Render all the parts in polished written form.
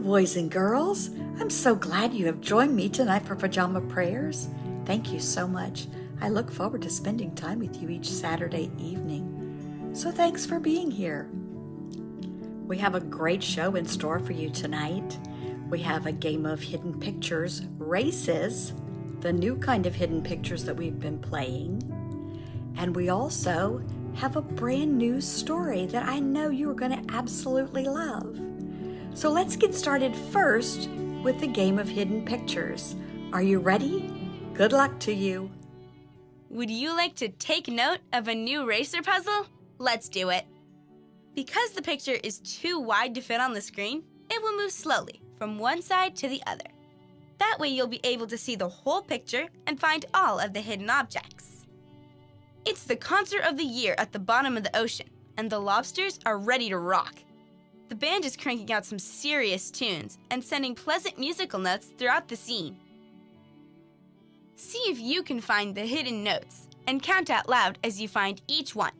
boys and girls. I'm so glad you have joined me tonight for Pajama Prayers. Thank you so much. I look forward to spending time with you each Saturday evening. So thanks for being here. We have a great show in store for you tonight. We have a game of hidden pictures, races, the new kind of hidden pictures that we've been playing. And we also have a brand new story that I know you're going to absolutely love. So let's get started first with the game of hidden pictures. Are you ready? Good luck to you. Would you like to take note of a new racer puzzle? Let's do it. Because the picture is too wide to fit on the screen, it will move slowly from one side to the other. That way you'll be able to see the whole picture and find all of the hidden objects. It's the concert of the year at the bottom of the ocean, and the lobsters are ready to rock. The band is cranking out some serious tunes and sending pleasant musical notes throughout the scene. See if you can find the hidden notes and count out loud as you find each one.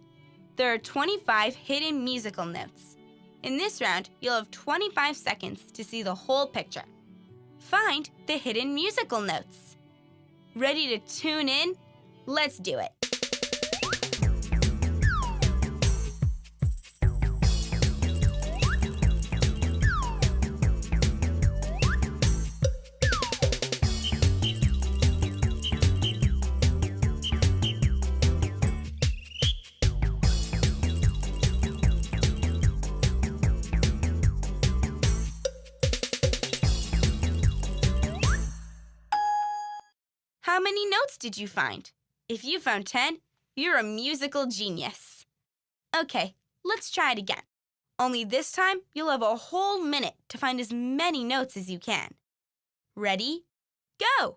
There are 25 hidden musical notes. In this round, you'll have 25 seconds to see the whole picture. Find the hidden musical notes. Ready to tune in? Let's do it. How many notes did you find? If you found 10, you're a musical genius. Okay, let's try it again. Only this time, you'll have a whole minute to find as many notes as you can. Ready? Go!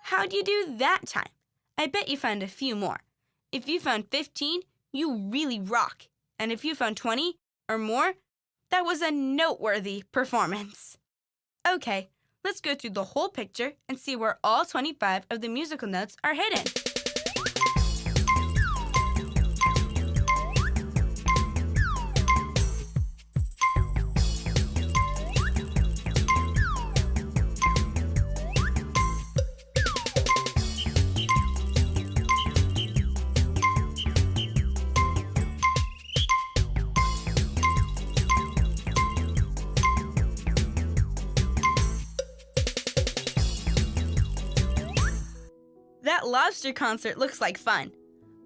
How'd you do that time? I bet you found a few more. If you found 15, you really rock. And if you found 20 or more, that was a noteworthy performance. Okay, let's go through the whole picture and see where all 25 of the musical notes are hidden. That lobster concert looks like fun.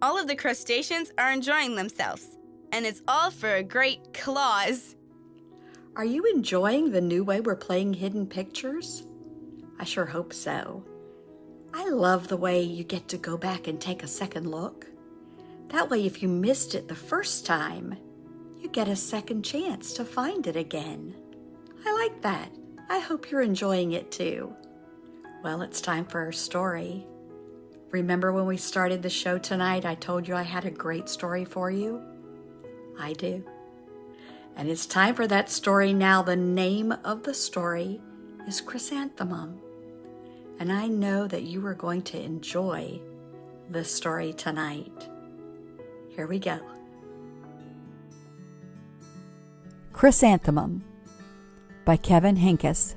All of the crustaceans are enjoying themselves, and it's all for a great claws. Are you enjoying the new way we're playing hidden pictures? I sure hope so. I love the way you get to go back and take a second look. That way, if you missed it the first time, you get a second chance to find it again. I like that. I hope you're enjoying it too. Well, it's time for our story. Remember when we started the show tonight, I told you I had a great story for you? I do. And it's time for that story now. The name of the story is Chrysanthemum. And I know that you are going to enjoy this story tonight. Here we go. Chrysanthemum by Kevin Henkes.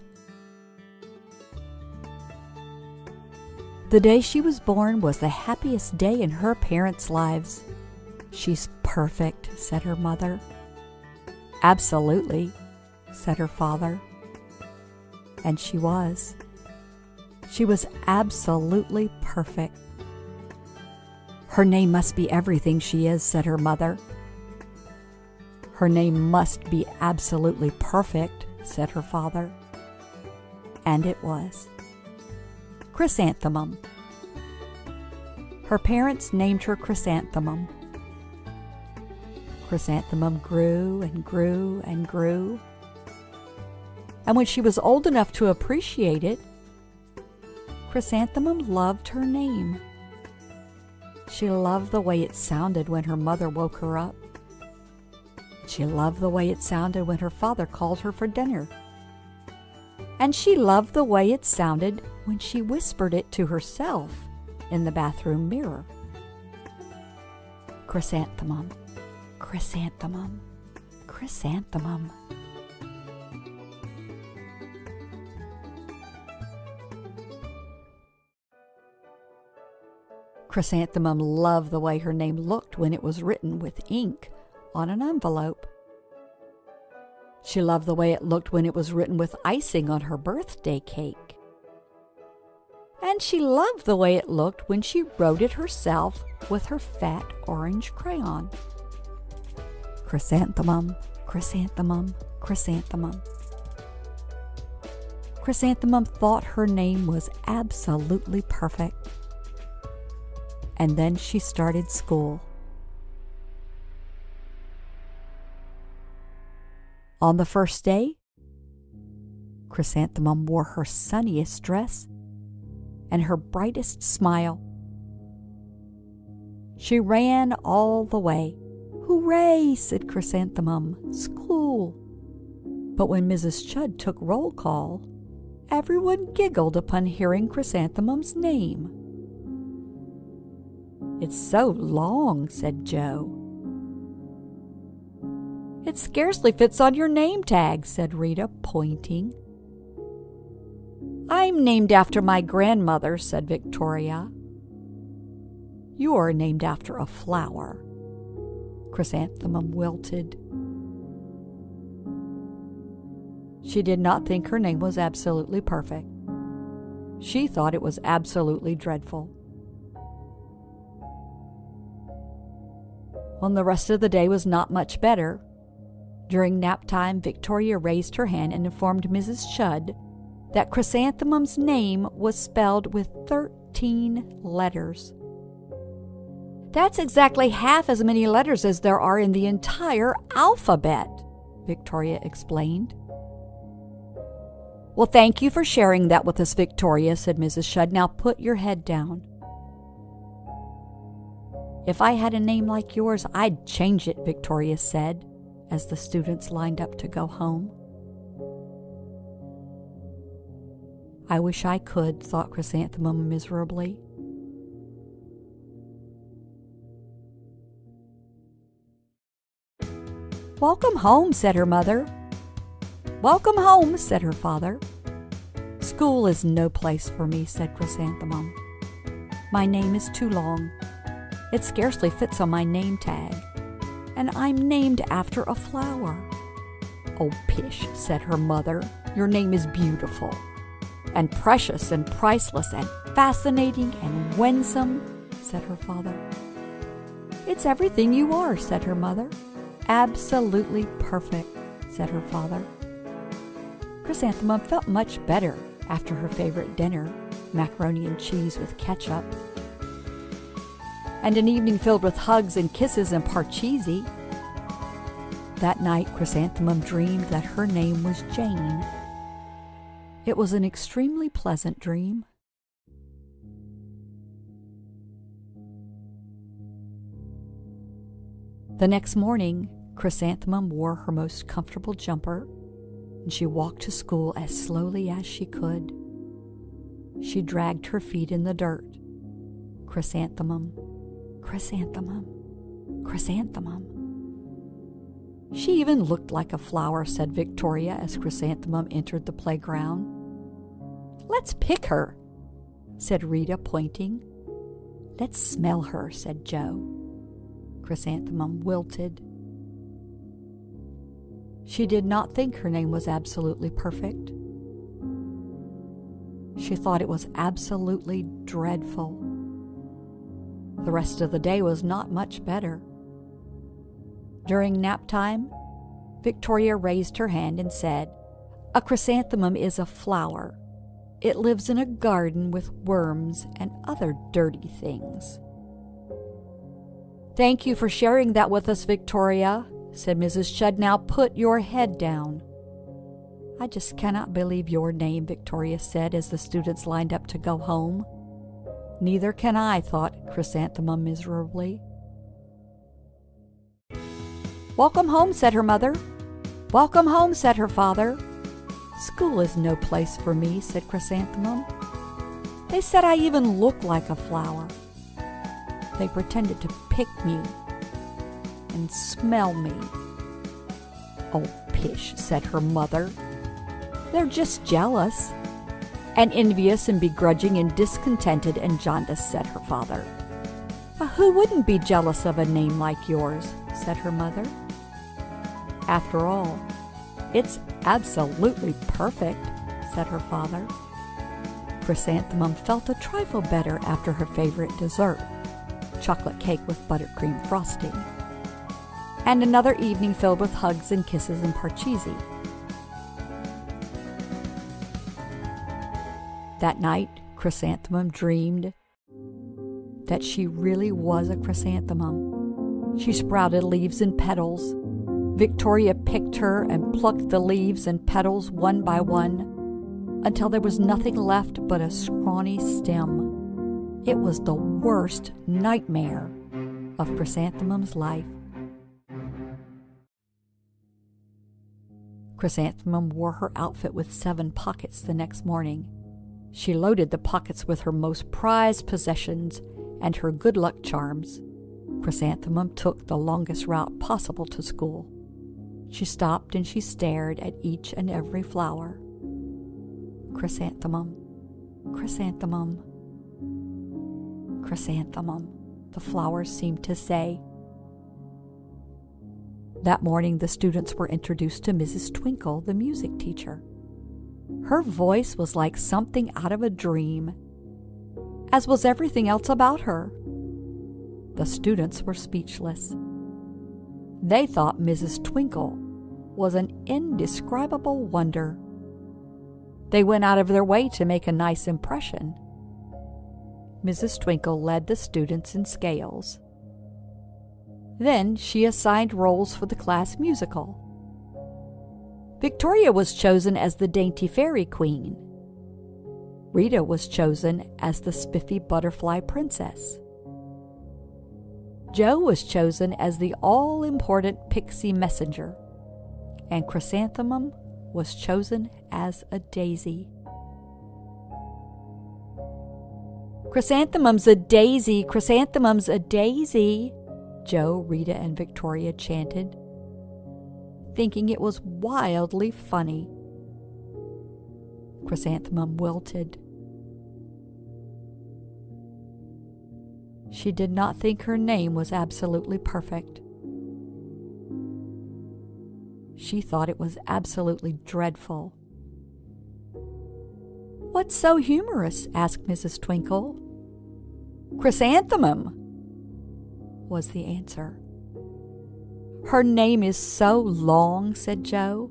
The day she was born was the happiest day in her parents' lives. "She's perfect," said her mother. "Absolutely," said her father. And she was. She was absolutely perfect. Her name must be everything she is, said her mother. Her name must be absolutely perfect, said her father. And it was. Chrysanthemum. Her parents named her Chrysanthemum. Chrysanthemum grew and grew and grew. And when she was old enough to appreciate it, Chrysanthemum loved her name. She loved the way it sounded when her mother woke her up. She loved the way it sounded when her father called her for dinner. And she loved the way it sounded when she whispered it to herself in the bathroom mirror. Chrysanthemum, chrysanthemum, chrysanthemum. Chrysanthemum loved the way her name looked when it was written with ink on an envelope. She loved the way it looked when it was written with icing on her birthday cake. And she loved the way it looked when she wrote it herself with her fat orange crayon. Chrysanthemum, chrysanthemum, chrysanthemum. Chrysanthemum thought her name was absolutely perfect. And then she started school. On the first day, Chrysanthemum wore her sunniest dress and her brightest smile. She ran all the way. "Hooray!" said Chrysanthemum. "School!" But when Mrs. Chudd took roll call, everyone giggled upon hearing Chrysanthemum's name. "It's so long," said Joe. "It scarcely fits on your name tag," said Rita, pointing. "I'm named after my grandmother," said Victoria. "You're named after a flower." Chrysanthemum wilted. She did not think her name was absolutely perfect. She thought it was absolutely dreadful. Well, the rest of the day was not much better. During nap time, Victoria raised her hand and informed Mrs. Chudd that Chrysanthemum's name was spelled with 13 letters. "That's exactly half as many letters as there are in the entire alphabet," Victoria explained. "Well, thank you for sharing that with us, Victoria," said Mrs. Chudd. "Now put your head down." "If I had a name like yours, I'd change it," Victoria said, as the students lined up to go home. "I wish I could," thought Chrysanthemum miserably. "Welcome home," said her mother. "Welcome home," said her father. "School is no place for me," said Chrysanthemum. "My name is too long. It scarcely fits on my name tag, and I'm named after a flower." "Oh, pish," said her mother. "Your name is beautiful, and precious, and priceless, and fascinating, and winsome," said her father. "It's everything you are," said her mother. "Absolutely perfect," said her father. Chrysanthemum felt much better after her favorite dinner, macaroni and cheese with ketchup, and an evening filled with hugs and kisses and parcheesi. That night, Chrysanthemum dreamed that her name was Jane. It was an extremely pleasant dream. The next morning, Chrysanthemum wore her most comfortable jumper, and she walked to school as slowly as she could. She dragged her feet in the dirt. Chrysanthemum, chrysanthemum, chrysanthemum. "She even looked like a flower," said Victoria as Chrysanthemum entered the playground. "Let's pick her," said Rita, pointing. "Let's smell her," said Joe. Chrysanthemum wilted. She did not think her name was absolutely perfect. She thought it was absolutely dreadful. The rest of the day was not much better. During nap time, Victoria raised her hand and said, "A chrysanthemum is a flower. It lives in a garden with worms and other dirty things." "Thank you for sharing that with us, Victoria," said Mrs. Chudd. "Now put your head down." "I just cannot believe your name," Victoria said as the students lined up to go home. "Neither can I," thought Chrysanthemum miserably. "Welcome home," said her mother. "Welcome home," said her father. "School is no place for me," said Chrysanthemum. "They said I even look like a flower. They pretended to pick me and smell me." "Oh, pish," said her mother. "They're just jealous." "And envious and begrudging and discontented and jaundiced," said her father. "Who wouldn't be jealous of a name like yours?" said her mother. "After all, it's absolutely perfect," said her father. Chrysanthemum felt a trifle better after her favorite dessert, chocolate cake with buttercream frosting, and another evening filled with hugs and kisses and parcheesi. That night, Chrysanthemum dreamed that she really was a chrysanthemum. She sprouted leaves and petals. Victoria picked her and plucked the leaves and petals one by one until there was nothing left but a scrawny stem. It was the worst nightmare of Chrysanthemum's life. Chrysanthemum wore her outfit with 7 pockets the next morning. She loaded the pockets with her most prized possessions and her good luck charms. Chrysanthemum took the longest route possible to school. She stopped and she stared at each and every flower. "Chrysanthemum, chrysanthemum, chrysanthemum," the flowers seemed to say. That morning, the students were introduced to Mrs. Twinkle, the music teacher. Her voice was like something out of a dream, as was everything else about her. The students were speechless. They thought Mrs. Twinkle was an indescribable wonder. They went out of their way to make a nice impression. Mrs. Twinkle led the students in scales. Then she assigned roles for the class musical. Victoria was chosen as the dainty fairy queen. Rita was chosen as the spiffy butterfly princess. Jo was chosen as the all-important pixie messenger, and Chrysanthemum was chosen as a daisy. "Chrysanthemum's a daisy, chrysanthemum's a daisy," Jo, Rita, and Victoria chanted, thinking it was wildly funny. Chrysanthemum wilted. She did not think her name was absolutely perfect. She thought it was absolutely dreadful. "What's so humorous?" asked Mrs. Twinkle. "Chrysanthemum," was the answer. "Her name is so long," said Jo.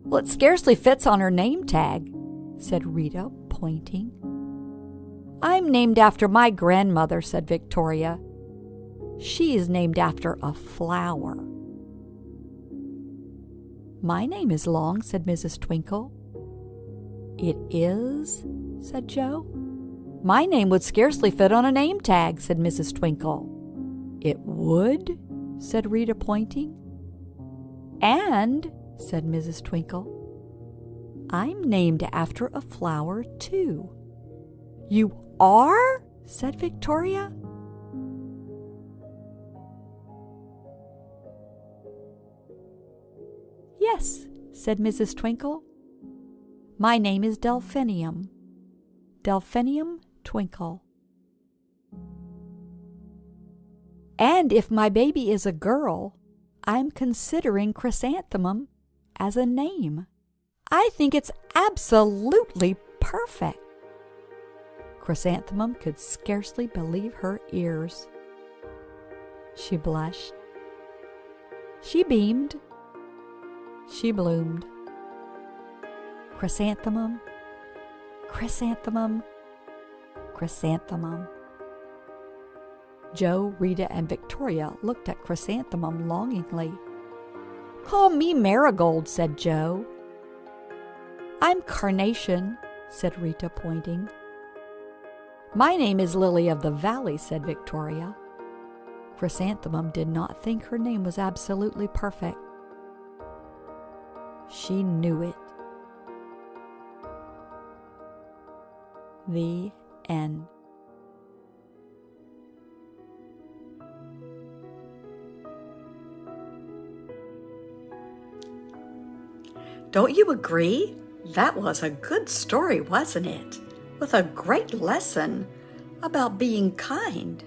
"Well, it scarcely fits on her name tag," said Rita, pointing. "I'm named after my grandmother," said Victoria. "She is named after a flower." "My name is long," said Mrs. Twinkle. "It is?" said Jo. "My name would scarcely fit on a name tag," said Mrs. Twinkle. "It would?" said Rita, pointing. "And," said Mrs. Twinkle, "I'm named after a flower, too." "You are?" said Victoria. "Yes," said Mrs. Twinkle. "My name is Delphinium. Delphinium Twinkle. And if my baby is a girl, I'm considering Chrysanthemum as a name. I think it's absolutely perfect." Chrysanthemum could scarcely believe her ears. She blushed. She beamed. She bloomed. Chrysanthemum, chrysanthemum, chrysanthemum. Joe, Rita, and Victoria looked at Chrysanthemum longingly. "Call me Marigold," said Joe. "I'm Carnation," said Rita, pointing. "My name is Lily of the Valley," said Victoria. Chrysanthemum did not think her name was absolutely perfect. She knew it. The end. Don't you agree? That was a good story, wasn't it? With a great lesson about being kind.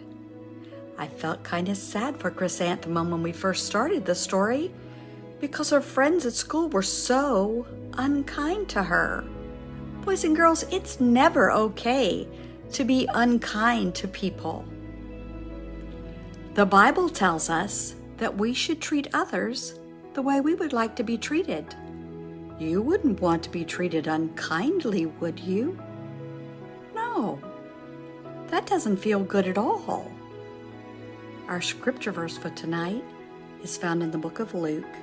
I felt kind of sad for Chrysanthemum when we first started the story because her friends at school were so unkind to her. Boys and girls, it's never okay to be unkind to people. The Bible tells us that we should treat others the way we would like to be treated. You wouldn't want to be treated unkindly, would you? No, that doesn't feel good at all. Our scripture verse for tonight is found in the book of Luke,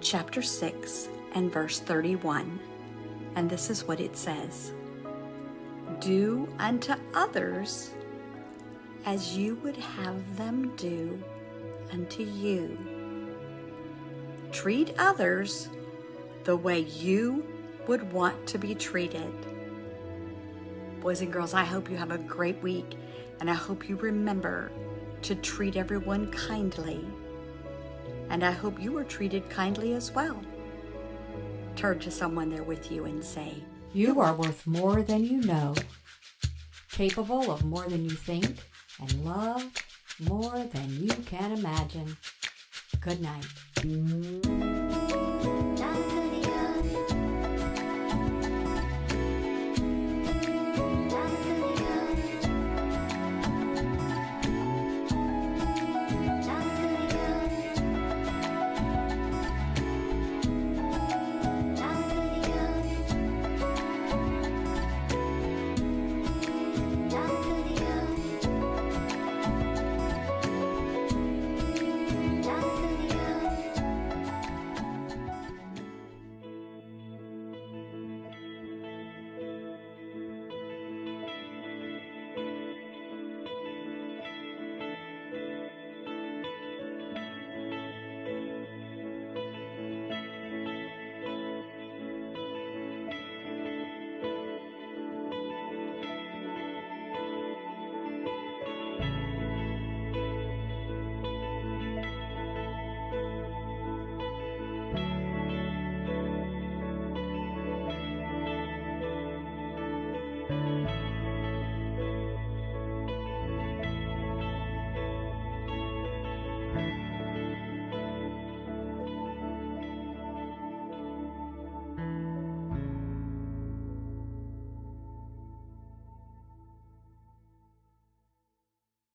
chapter 6 and verse 31. And this is what it says: "Do unto others as you would have them do unto you." Treat others the way you would want to be treated. Boys and girls, I hope you have a great week, and I hope you remember to treat everyone kindly. And I hope you were treated kindly as well. Turn to someone there with you and say, You are worth more than you know, capable of more than you think, and loved more than you can imagine. Good night.